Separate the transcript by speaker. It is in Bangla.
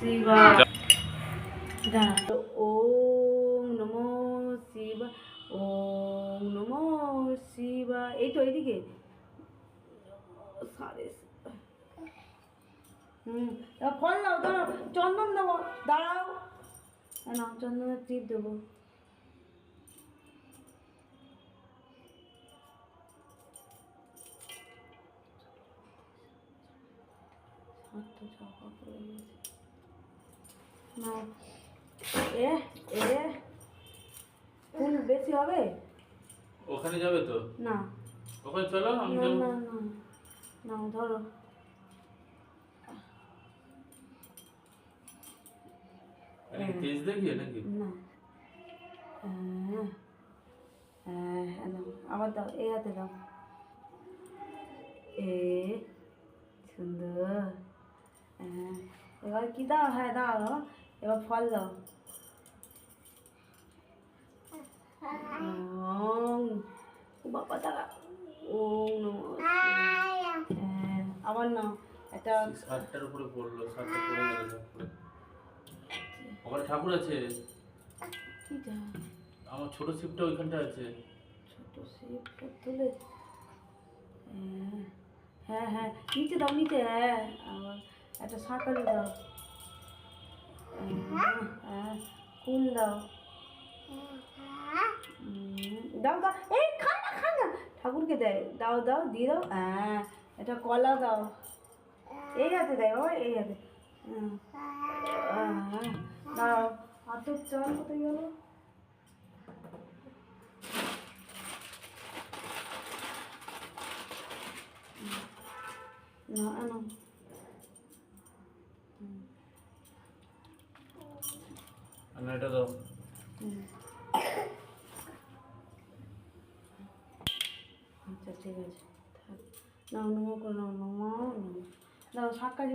Speaker 1: শিবায়। দাঁড়া, ওম নমো শিবা, ওম নমো শিবা। এই তো এইদিকে ফল নাও, দাঁড়াও, চন্দন দেবো, দাঁড়াও না, চন্দনের টিপ দেবো। ফুল বেশি হবে?
Speaker 2: ওখানে যাবে তো
Speaker 1: না,
Speaker 2: ওখানে চলো, আমি
Speaker 1: না
Speaker 2: যাবো।
Speaker 1: না না না, ধরো।
Speaker 2: তেজ দেখিয়ে নাকি?
Speaker 1: না, হ্যাঁ হ্যাঁ, নাও, আবার দাও, এই হাতে দাও। এ সুন্দর। হ্যাঁ, এবার কি দাও? হ্যাঁ দাও, এবার ফল দাও। ওম, ও বাবা দাঁড়া, ওম নমো শিবায়। হ্যাঁ, আবার নাও একটা।
Speaker 2: শার্টটার উপরে পড়লো, শার্টটা পড়ে গেল ঝপ করে। আমার ঠাকুর আছে,
Speaker 1: কিটা?
Speaker 2: আমার ছোট শিবটা ওইখানটা আছে।
Speaker 1: ছোট শিব তুলে। হ্যাঁ হ্যাঁ, নিচে দাও, নিচে। হ্যাঁ, আবার একটা সাঁকালে দাও। হ্যাঁ, ফুল দাও। দাও দাও, এই খা না, খা না, ঠাকুরকে দেয়, দাও দাও, দিয়ে দাও। হ্যাঁ, এটা কলা দাও, এই হাতে দেয় বাবা, এই হাতে। হ্যাঁ, দাও। হাতের চাল কোথায় গেল? না না,
Speaker 2: আর এটা দাও।
Speaker 1: আচ্ছা ঠিক আছে, থাক। নাও, নমো করে নাও, নমো নমো। দাও, শাক কাজ।